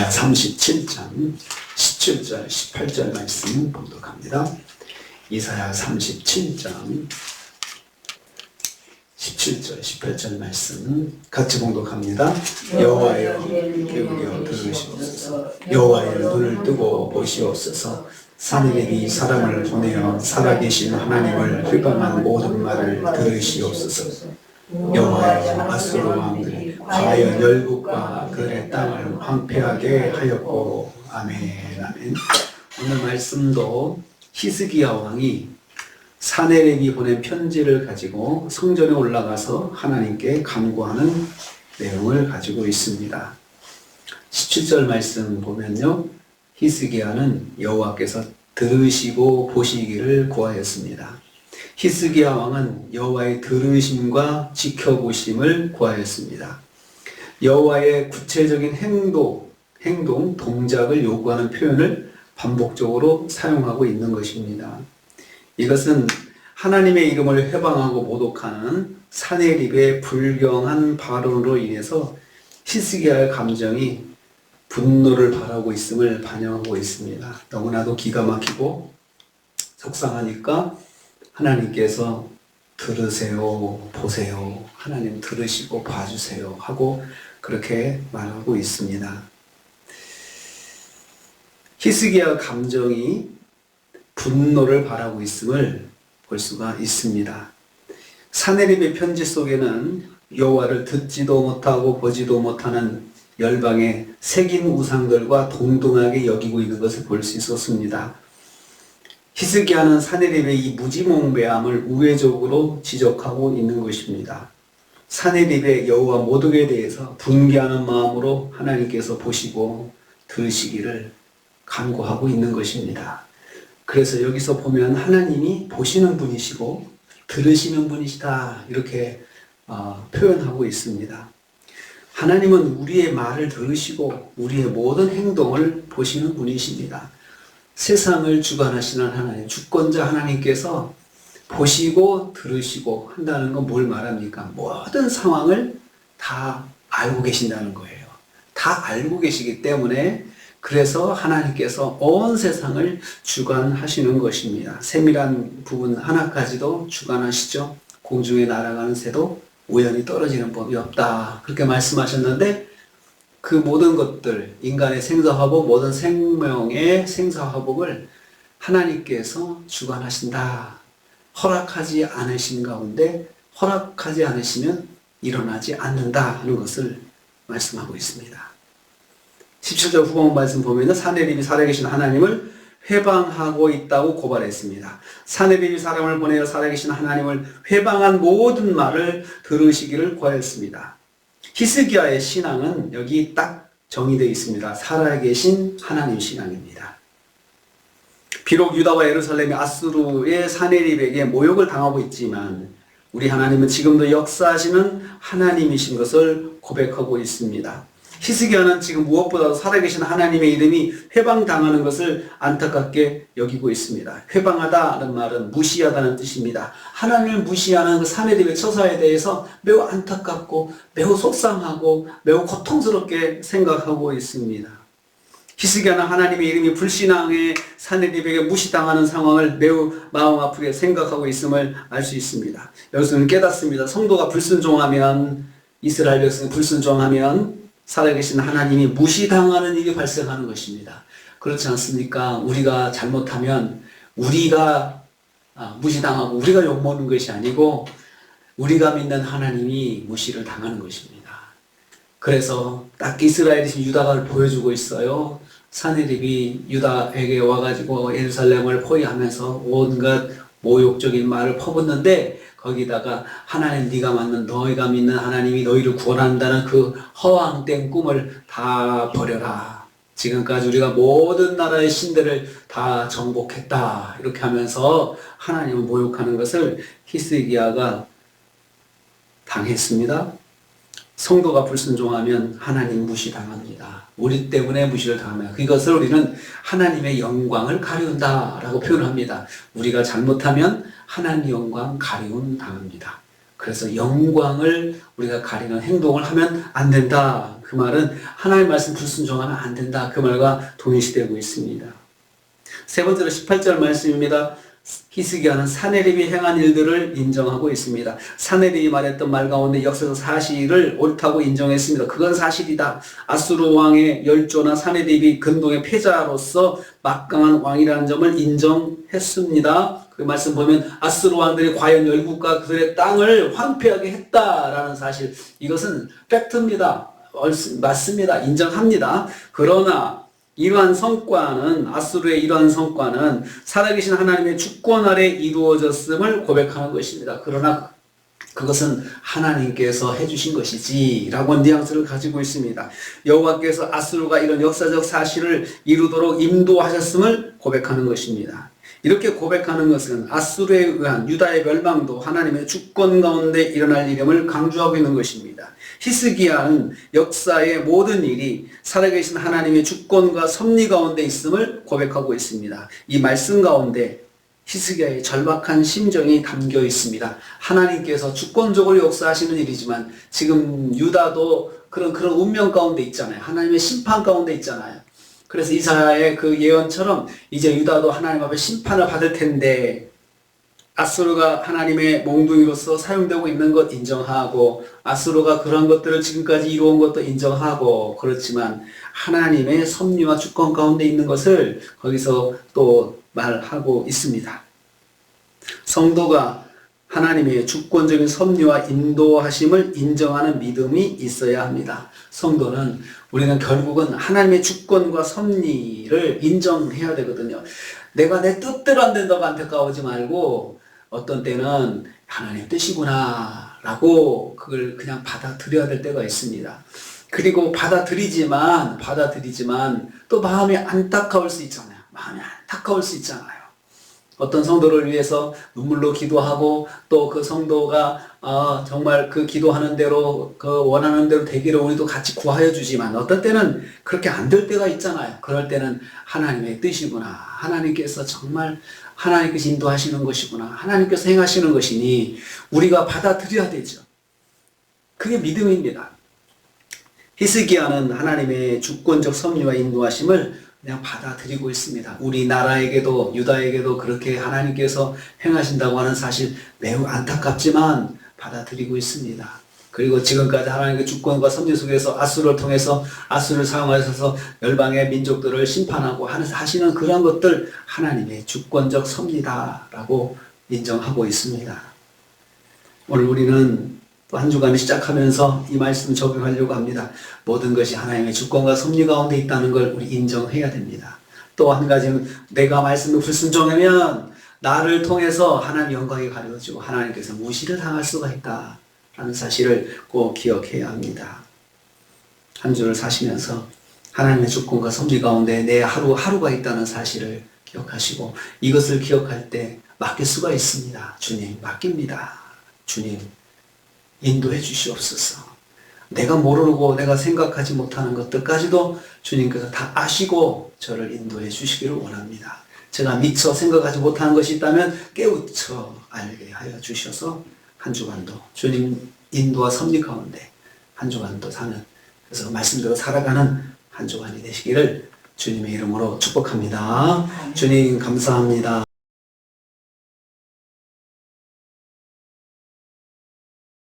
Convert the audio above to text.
이사야 37장 17절 18절 말씀 봉독합니다. 이사야 37장 17절 18절 말씀 같이 봉독합니다. 여호와여 기울여 들으시옵소서. 여호와여 눈을 뜨고 보시옵소서. 사내립이 사람을 보내어 살아계신 하나님을 회방한 모든 말을 들으시옵소서. 여호와여 아수르 왕들이 과연 열국과 그들의 땅을 황폐하게 하였고. 아멘. 아멘. 오늘 말씀도 히스기야 왕이 사내립이 보낸 편지를 가지고 성전에 올라가서 하나님께 간구하는 내용을 가지고 있습니다. 17절 말씀 보면요, 히스기야는 여호와께서 들으시고 보시기를 구하였습니다. 히스기야 왕은 여호와의 들으심과 지켜보심을 구하였습니다. 여호와의 구체적인 행동, 동작을 요구하는 표현을 반복적으로 사용하고 있는 것입니다. 이것은 하나님의 이름을 회방하고 모독하는 사내립의 불경한 발언으로 인해서 히스기야의 감정이 분노를 발하고 있음을 반영하고 있습니다. 너무나도 기가 막히고 속상하니까 하나님께서 들으세요, 보세요, 하나님 들으시고 봐주세요 하고 그렇게 말하고 있습니다. 히스기야 감정이 분노를 발하고 있음을 볼 수가 있습니다. 사내립의 편지 속에는 여호와를 듣지도 못하고 보지도 못하는 열방의 새긴 우상들과 동등하게 여기고 있는 것을 볼 수 있었습니다. 히스기야는 사내립의 이 무지몽배함을 우회적으로 지적하고 있는 것입니다. 사내립의 여호와 모독에 대해서 분개하는 마음으로 하나님께서 보시고 들으시기를 간구하고 있는 것입니다. 그래서 여기서 보면 하나님이 보시는 분이시고 들으시는 분이시다 이렇게 표현하고 있습니다. 하나님은 우리의 말을 들으시고 우리의 모든 행동을 보시는 분이십니다. 세상을 주관하시는 하나님, 주권자 하나님께서 보시고 들으시고 한다는 건 뭘 말합니까? 모든 상황을 다 알고 계신다는 거예요. 다 알고 계시기 때문에 그래서 하나님께서 온 세상을 주관하시는 것입니다. 세밀한 부분 하나까지도 주관하시죠. 공중에 날아가는 새도 우연히 떨어지는 법이 없다. 그렇게 말씀하셨는데 그 모든 것들, 인간의 생사화복, 모든 생명의 생사화복을 하나님께서 주관하신다. 허락하지 않으신 가운데 허락하지 않으시면 일어나지 않는다 하는 것을 말씀하고 있습니다. 17절 후반 말씀 보면 사내립이 살아계신 하나님을 회방하고 있다고 고발했습니다. 사내립이 사람을 보내어 살아계신 하나님을 회방한 모든 말을 들으시기를 구하였습니다. 히스기야의 신앙은 여기 딱 정의되어 있습니다. 살아계신 하나님 신앙입니다. 비록 유다와 예루살렘이 아수르의 사내립에게 모욕을 당하고 있지만 우리 하나님은 지금도 역사하시는 하나님이신 것을 고백하고 있습니다. 히스기야는 지금 무엇보다도 살아계신 하나님의 이름이 회방당하는 것을 안타깝게 여기고 있습니다. 회방하다는 말은 무시하다는 뜻입니다. 하나님을 무시하는 그 사내립의 처사에 대해서 매우 안타깝고 매우 속상하고 매우 고통스럽게 생각하고 있습니다. 히스기야는 하나님의 이름이 불신앙의 사내립에게 무시당하는 상황을 매우 마음 아프게 생각하고 있음을 알 수 있습니다. 여기서는 깨닫습니다. 성도가 불순종하면, 이스라엘 백성이 불순종하면 살아계신 하나님이 무시당하는 일이 발생하는 것입니다. 그렇지 않습니까? 우리가 잘못하면 우리가 무시당하고 우리가 욕먹는 것이 아니고 우리가 믿는 하나님이 무시를 당하는 것입니다. 그래서 딱 이스라엘이 유다를 보여주고 있어요. 사내립이 유다에게 와가지고 예루살렘을 포위하면서 온갖 모욕적인 말을 퍼붓는데 거기다가 하나님 네가 맞는 너희가 믿는 하나님이 너희를 구원한다는 그 허황된 꿈을 다 버려라. 지금까지 우리가 모든 나라의 신들을 다 정복했다. 이렇게 하면서 하나님을 모욕하는 것을 히스기야가 당했습니다. 성도가 불순종하면 하나님 무시당합니다. 우리 때문에 무시를 당합니다. 그것을 우리는 하나님의 영광을 가리운다라고 표현합니다. 우리가 잘못하면 하나님의 영광 가리움 당합니다. 그래서 영광을 우리가 가리는 행동을 하면 안 된다. 그 말은 하나님의 말씀 불순종하면 안 된다. 그 말과 동일시되고 있습니다. 세 번째로 18절 말씀입니다. 히스기야는 사네립이 행한 일들을 인정하고 있습니다. 사네립이 말했던 말 가운데 역사적 사실을 옳다고 인정했습니다. 그건 사실이다. 아수르 왕의 열조나 사네립이 근동의 패자로서 막강한 왕이라는 점을 인정했습니다. 그 말씀 보면 아수르 왕들이 과연 열국과 그들의 땅을 황폐하게 했다라는 사실, 이것은 팩트입니다. 맞습니다. 인정합니다. 그러나 이러한 성과는, 아수르의 이러한 성과는 살아계신 하나님의 주권 아래 이루어졌음을 고백하는 것입니다. 그러나 그것은 하나님께서 해주신 것이지 라고 뉘앙스를 가지고 있습니다. 여호와께서 아수르가 이런 역사적 사실을 이루도록 인도하셨음을 고백하는 것입니다. 이렇게 고백하는 것은 아수르에 의한 유다의 멸망도 하나님의 주권 가운데 일어날 일임을 강조하고 있는 것입니다. 히스기야는 역사의 모든 일이 살아계신 하나님의 주권과 섭리 가운데 있음을 고백하고 있습니다. 이 말씀 가운데 히스기야의 절박한 심정이 담겨 있습니다. 하나님께서 주권적으로 역사하시는 일이지만 지금 유다도 그런 운명 가운데 있잖아요. 하나님의 심판 가운데 있잖아요. 그래서 이사야의 그 예언처럼 이제 유다도 하나님 앞에 심판을 받을 텐데, 아수르가 하나님의 몽둥이로서 사용되고 있는 것 인정하고, 아수르가 그런 것들을 지금까지 이루어온 것도 인정하고, 그렇지만 하나님의 섭리와 주권 가운데 있는 것을 거기서 또 말하고 있습니다. 성도가 하나님의 주권적인 섭리와 인도하심을 인정하는 믿음이 있어야 합니다. 성도는, 우리는 결국은 하나님의 주권과 섭리를 인정해야 되거든요. 내가 내 뜻대로 안 된다고 안타까워하지 말고, 어떤 때는 하나님 뜻이구나 라고 그걸 그냥 받아들여야 될 때가 있습니다. 그리고 받아들이지만 또 마음이 안타까울 수 있잖아요. 마음이 안타까울 수 있잖아요. 어떤 성도를 위해서 눈물로 기도하고 또 그 성도가 정말 그 기도하는 대로 그 원하는 대로 되기를 우리도 같이 구하여 주지만, 어떤 때는 그렇게 안 될 때가 있잖아요. 그럴 때는 하나님의 뜻이구나, 하나님께서 정말 하나님께서 인도하시는 것이구나, 하나님께서 행하시는 것이니 우리가 받아들여야 되죠. 그게 믿음입니다. 히스기야는 하나님의 주권적 섭리와 인도하심을 그냥 받아들이고 있습니다. 우리나라에게도 유다에게도 그렇게 하나님께서 행하신다고 하는 사실 매우 안타깝지만 받아들이고 있습니다. 그리고 지금까지 하나님의 주권과 섭리 속에서 아수르를 통해서 아수르를 사용하셔서 열방의 민족들을 심판하고 하시는 그런 것들 하나님의 주권적 섭리다라고 인정하고 있습니다. 오늘 우리는 또 한 주간을 시작하면서 이 말씀 적용하려고 합니다. 모든 것이 하나님의 주권과 섭리 가운데 있다는 걸 우리 인정해야 됩니다. 또 한 가지는 내가 말씀을 불순종하면 나를 통해서 하나님 영광이 가려지고 하나님께서 무시를 당할 수가 있다라는 사실을 꼭 기억해야 합니다. 한 주를 사시면서 하나님의 주권과 섭리 가운데 내 하루하루가 있다는 사실을 기억하시고, 이것을 기억할 때 맡길 수가 있습니다. 주님 맡깁니다. 주님 인도해 주시옵소서. 내가 모르고 내가 생각하지 못하는 것들까지도 주님께서 다 아시고 저를 인도해 주시기를 원합니다. 제가 미처 생각하지 못하는 것이 있다면 깨우쳐 알게 하여 주셔서 한 주간도 주님 인도와 섭리 가운데 한 주간도 사는, 그래서 말씀대로 살아가는 한 주간이 되시기를 주님의 이름으로 축복합니다. 주님 감사합니다.